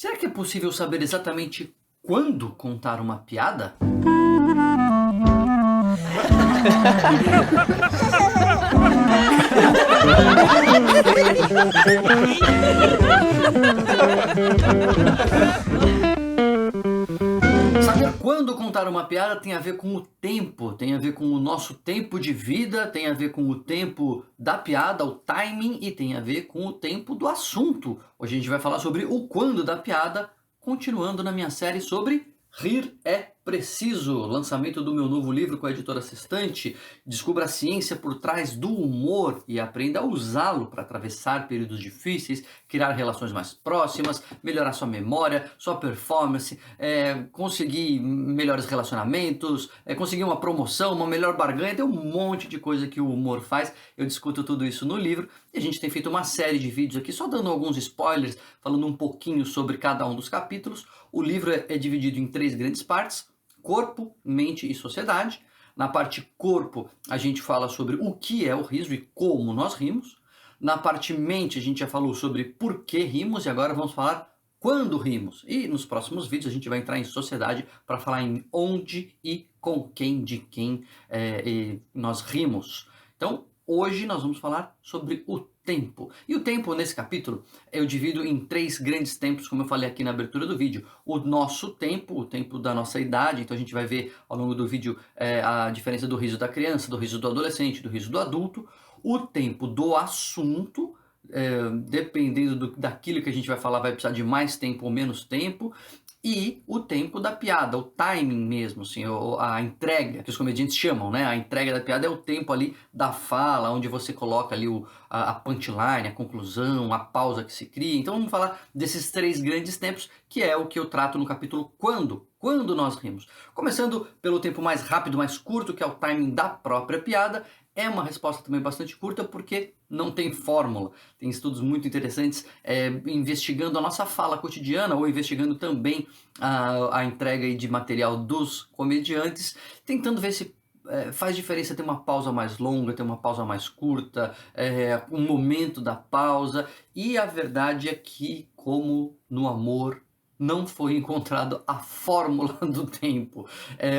Será que é possível saber exatamente quando contar uma piada? Saber quando contar uma piada tem a ver com o tempo, tem a ver com o nosso tempo de vida, tem a ver com o tempo da piada, o timing, e tem a ver com o tempo do assunto. Hoje a gente vai falar sobre o quando da piada, continuando na minha série sobre Rir é Preciso, lançamento do meu novo livro com a editora Sextante. Descubra a ciência por trás do humor e aprenda a usá-lo para atravessar períodos difíceis, criar relações mais próximas, melhorar sua memória, sua performance, conseguir melhores relacionamentos, conseguir uma promoção, uma melhor barganha. Tem um monte de coisa que o humor faz. Eu discuto tudo isso no livro e a gente tem feito uma série de vídeos aqui, só dando alguns spoilers, falando um pouquinho sobre cada um dos capítulos. O livro é dividido em 3 grandes partes: corpo, mente e sociedade. Na parte corpo, a gente fala sobre o que é o riso e como nós rimos. Na parte mente, a gente já falou sobre por que rimos e agora vamos falar quando rimos. E nos próximos vídeos a gente vai entrar em sociedade para falar em onde e com quem, de quem nós rimos. Então, hoje nós vamos falar sobre o tempo. E o tempo, nesse capítulo, eu divido em 3 grandes tempos, como eu falei aqui na abertura do vídeo. O nosso tempo, o tempo da nossa idade, então a gente vai ver ao longo do vídeo a diferença do riso da criança, do riso do adolescente, do riso do adulto. O tempo do assunto, dependendo daquilo que a gente vai falar, vai precisar de mais tempo ou menos tempo. E o tempo da piada, o timing mesmo, assim, a entrega, que os comediantes chamam, né? A entrega da piada é o tempo ali da fala, onde você coloca ali a punchline, a conclusão, a pausa que se cria. Então vamos falar desses 3 grandes tempos, que é o que eu trato no capítulo Quando nós rimos. Começando pelo tempo mais rápido, mais curto, que é o timing da própria piada. É uma resposta também bastante curta porque não tem fórmula. Tem estudos muito interessantes investigando a nossa fala cotidiana ou investigando também a entrega de material dos comediantes, tentando ver se faz diferença ter uma pausa mais longa, ter uma pausa mais curta, um momento da pausa. E a verdade é que, como no amor, não foi encontrado a fórmula do tempo.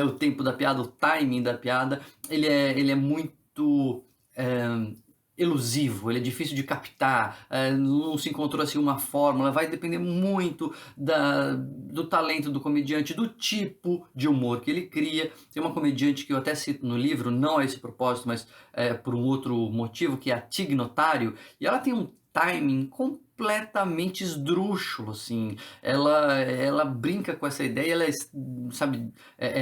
O tempo da piada, o timing da piada, ele é muito elusivo, ele é difícil de captar, não se encontrou assim uma fórmula, vai depender muito do talento do comediante, do tipo de humor que ele cria. Tem uma comediante que eu até cito no livro, não a esse propósito, mas por um outro motivo, que é a Tig Notaro, e ela tem um timing completamente esdrúxulo, assim. Ela brinca com essa ideia, ela sabe,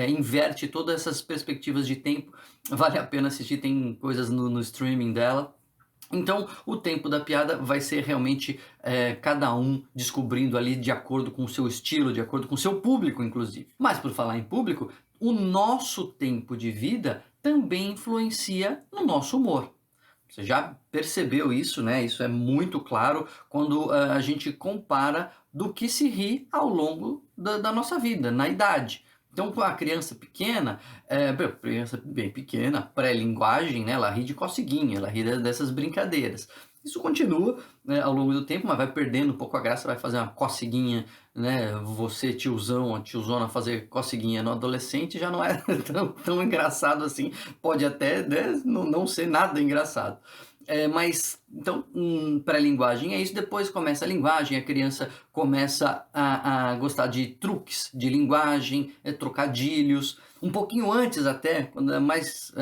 inverte todas essas perspectivas de tempo. Vale a pena assistir, tem coisas no streaming dela. Então, o tempo da piada vai ser realmente cada um descobrindo ali de acordo com o seu estilo, de acordo com o seu público, inclusive. Mas, por falar em público, o nosso tempo de vida também influencia no nosso humor. Você já percebeu isso, né? Isso é muito claro quando a gente compara do que se ri ao longo da nossa vida, na idade. Então, com a criança pequena, criança bem pequena, pré-linguagem, né? Ela ri de coceguinha, ela ri dessas brincadeiras. Isso continua, né, ao longo do tempo, mas vai perdendo um pouco a graça, vai fazer uma coceguinha, né? Você, tiozão, a tiozona, fazer coceguinha no adolescente já não é tão engraçado assim. Pode até, né, não ser nada engraçado. Mas, então, pré-linguagem é isso. Depois começa a linguagem, a criança começa a gostar de truques de linguagem, trocadilhos. Um pouquinho antes até, quando é mais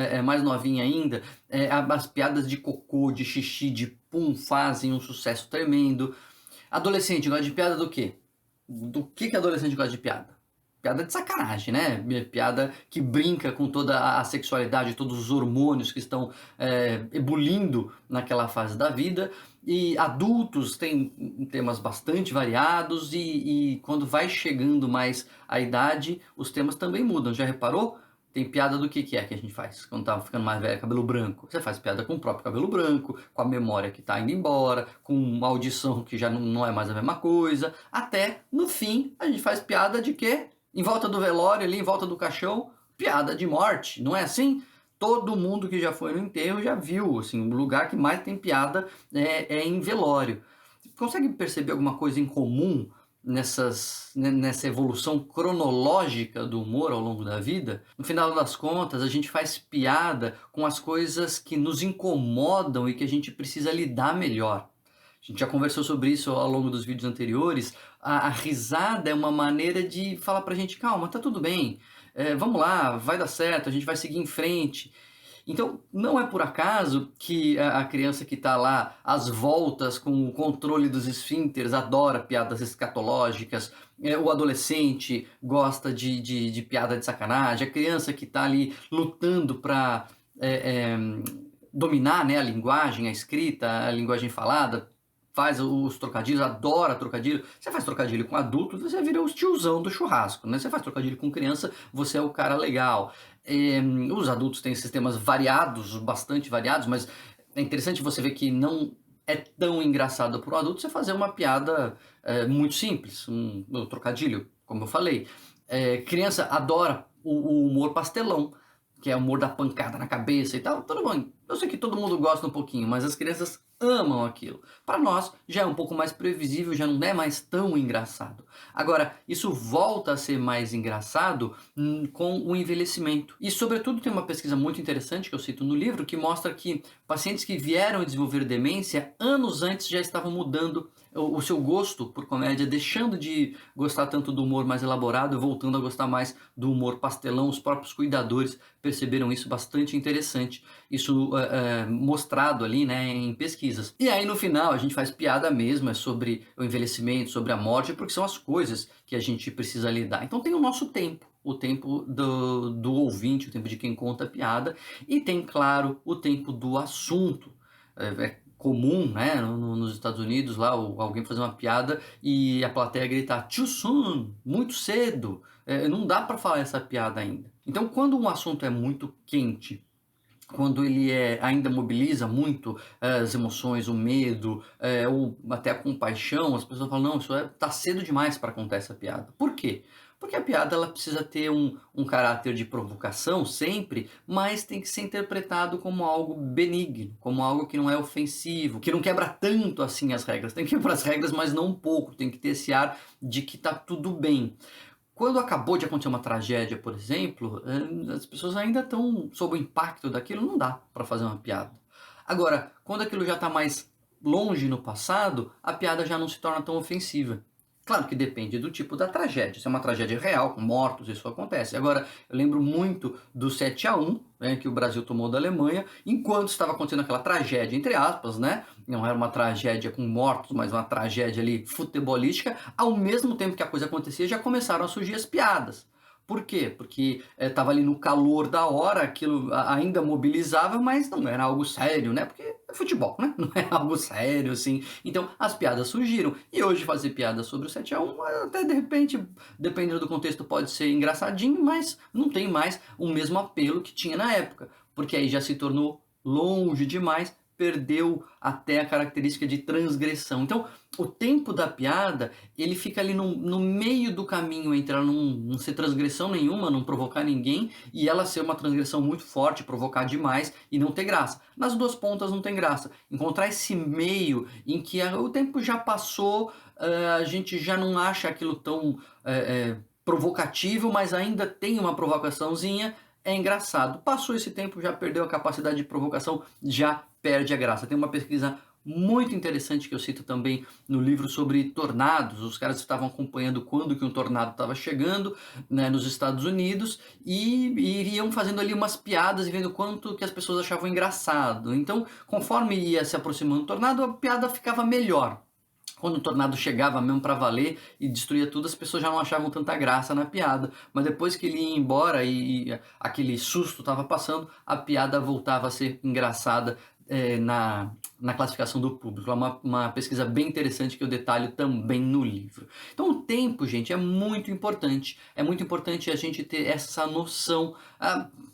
novinha ainda, as piadas de cocô, de xixi, de pum fazem um sucesso tremendo. Adolescente gosta de piada do quê? Do que adolescente gosta de piada? Piada de sacanagem, né? Piada que brinca com toda a sexualidade, todos os hormônios que estão ebulindo naquela fase da vida. E adultos têm temas bastante variados e quando vai chegando mais a idade, os temas também mudam. Já reparou? Tem piada do que é que a gente faz quando tá ficando mais velho, cabelo branco. Você faz piada com o próprio cabelo branco, com a memória que tá indo embora, com uma audição que já não é mais a mesma coisa. Até, no fim, a gente faz piada de quê? Em volta do velório, ali em volta do caixão, piada de morte, não é assim? Todo mundo que já foi no enterro já viu, assim, o lugar que mais tem piada é em velório. Consegue perceber alguma coisa em comum nessa evolução cronológica do humor ao longo da vida, no final das contas, a gente faz piada com as coisas que nos incomodam e que a gente precisa lidar melhor. A gente já conversou sobre isso ao longo dos vídeos anteriores. A risada é uma maneira de falar pra gente, calma, tá tudo bem, vamos lá, vai dar certo, a gente vai seguir em frente. Então, não é por acaso que a criança que está lá às voltas com o controle dos esfíncteres adora piadas escatológicas, o adolescente gosta de piada de sacanagem, a criança que está ali lutando para dominar, né, a linguagem, a escrita, a linguagem falada, faz os trocadilhos, adora trocadilho. Você faz trocadilho com adulto, você vira o tiozão do churrasco, né? Você faz trocadilho com criança, você é o cara legal. Os adultos têm sistemas variados, bastante variados, mas é interessante você ver que não é tão engraçado para o adulto você fazer uma piada muito simples, um trocadilho, como eu falei. Criança adora o humor pastelão, que é o humor da pancada na cabeça e tal. Tudo bom, eu sei que todo mundo gosta um pouquinho, mas as crianças amam aquilo. Para nós já é um pouco mais previsível, já não é mais tão engraçado. Agora, isso volta a ser mais engraçado com o envelhecimento. E sobretudo tem uma pesquisa muito interessante que eu cito no livro, que mostra que pacientes que vieram a desenvolver demência anos antes já estavam mudando o seu gosto por comédia, deixando de gostar tanto do humor mais elaborado, voltando a gostar mais do humor pastelão. Os próprios cuidadores perceberam isso, bastante interessante. Isso mostrado ali, né, em pesquisas. E aí no final a gente faz piada mesmo, é sobre o envelhecimento, sobre a morte, porque são as coisas que a gente precisa lidar. Então tem o nosso tempo, o tempo do ouvinte, o tempo de quem conta a piada, e tem, claro, o tempo do assunto. É comum, né, nos Estados Unidos, lá alguém fazer uma piada e a plateia gritar too soon, muito cedo, não dá para falar essa piada ainda. Então quando um assunto é muito quente, quando ele ainda mobiliza muito as emoções, o medo, ou até a compaixão, as pessoas falam, não, isso tá cedo demais para contar essa piada. Por quê? Porque a piada ela precisa ter um caráter de provocação sempre, mas tem que ser interpretado como algo benigno, como algo que não é ofensivo, que não quebra tanto assim as regras. Tem que quebrar as regras, mas não um pouco, tem que ter esse ar de que tá tudo bem. Quando acabou de acontecer uma tragédia, por exemplo, as pessoas ainda estão sob o impacto daquilo, não dá para fazer uma piada. Agora, quando aquilo já está mais longe no passado, a piada já não se torna tão ofensiva. Claro que depende do tipo da tragédia. Se é uma tragédia real, com mortos, isso acontece. Agora, eu lembro muito do 7-1, né, que o Brasil tomou da Alemanha, enquanto estava acontecendo aquela tragédia, entre aspas, né? Não era uma tragédia com mortos, mas uma tragédia ali futebolística. Ao mesmo tempo que a coisa acontecia, já começaram a surgir as piadas. Por quê? Porque estava ali no calor da hora, aquilo ainda mobilizava, mas não era algo sério, né? Porque é futebol, né? Não é algo sério, assim. Então, as piadas surgiram. E hoje fazer piada sobre o 7-1, até de repente, dependendo do contexto, pode ser engraçadinho, mas não tem mais o mesmo apelo que tinha na época. Porque aí já se tornou longe demais, perdeu até a característica de transgressão. Então, o tempo da piada, ele fica ali no meio do caminho entre ela não ser transgressão nenhuma, não provocar ninguém, e ela ser uma transgressão muito forte, provocar demais e não ter graça. Nas duas pontas não tem graça. Encontrar esse meio em que o tempo já passou, a gente já não acha aquilo tão provocativo, mas ainda tem uma provocaçãozinha, é engraçado. Passou esse tempo, já perdeu a capacidade de provocação, já perde a graça. Tem uma pesquisa muito interessante que eu cito também no livro sobre tornados. Os caras estavam acompanhando quando que um tornado estava chegando, né, nos Estados Unidos e iriam fazendo ali umas piadas e vendo quanto que as pessoas achavam engraçado. Então, conforme ia se aproximando do tornado, a piada ficava melhor. Quando o tornado chegava mesmo para valer e destruía tudo, as pessoas já não achavam tanta graça na piada. Mas depois que ele ia embora e aquele susto estava passando, a piada voltava a ser engraçada na classificação do público. É uma pesquisa bem interessante que eu detalho também no livro. Então o tempo, gente, é muito importante. É muito importante a gente ter essa noção.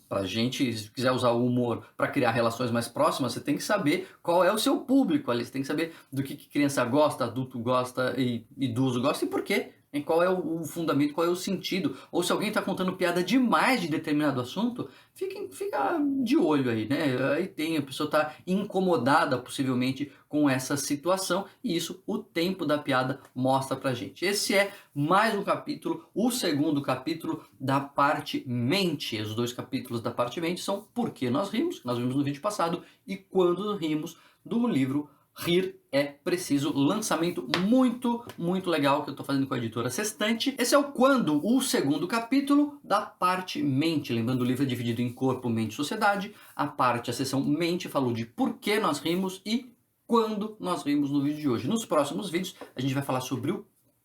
Pra gente, se quiser usar o humor para criar relações mais próximas, você tem que saber qual é o seu público ali. Você tem que saber do que criança gosta, adulto gosta e idoso gosta e por quê. Qual é o fundamento, qual é o sentido. Ou se alguém está contando piada demais de determinado assunto, fica de olho aí, né? Aí a pessoa está incomodada possivelmente com essa situação e isso o tempo da piada mostra pra gente. Esse é mais um capítulo, o segundo capítulo da parte mente. Os dois capítulos da parte mente são Por que nós rimos, que nós vimos no vídeo passado, e Quando rimos, do livro Rir é Preciso, lançamento muito legal que eu estou fazendo com a editora Sextante. Esse é o Quando, o segundo capítulo da parte mente. Lembrando, o livro é dividido em corpo, mente e sociedade. A seção mente falou de por que nós rimos e quando nós rimos no vídeo de hoje. Nos próximos vídeos a gente vai falar sobre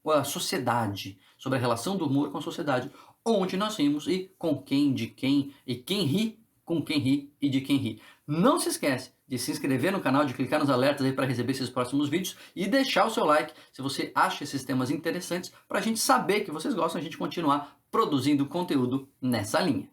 a sociedade, sobre a relação do humor com a sociedade, onde nós rimos e com quem, de quem, e quem ri, com quem ri e de quem ri. Não se esquece de se inscrever no canal, de clicar nos alertas aí para receber esses próximos vídeos e deixar o seu like se você acha esses temas interessantes, para a gente saber que vocês gostam, a gente continuar produzindo conteúdo nessa linha.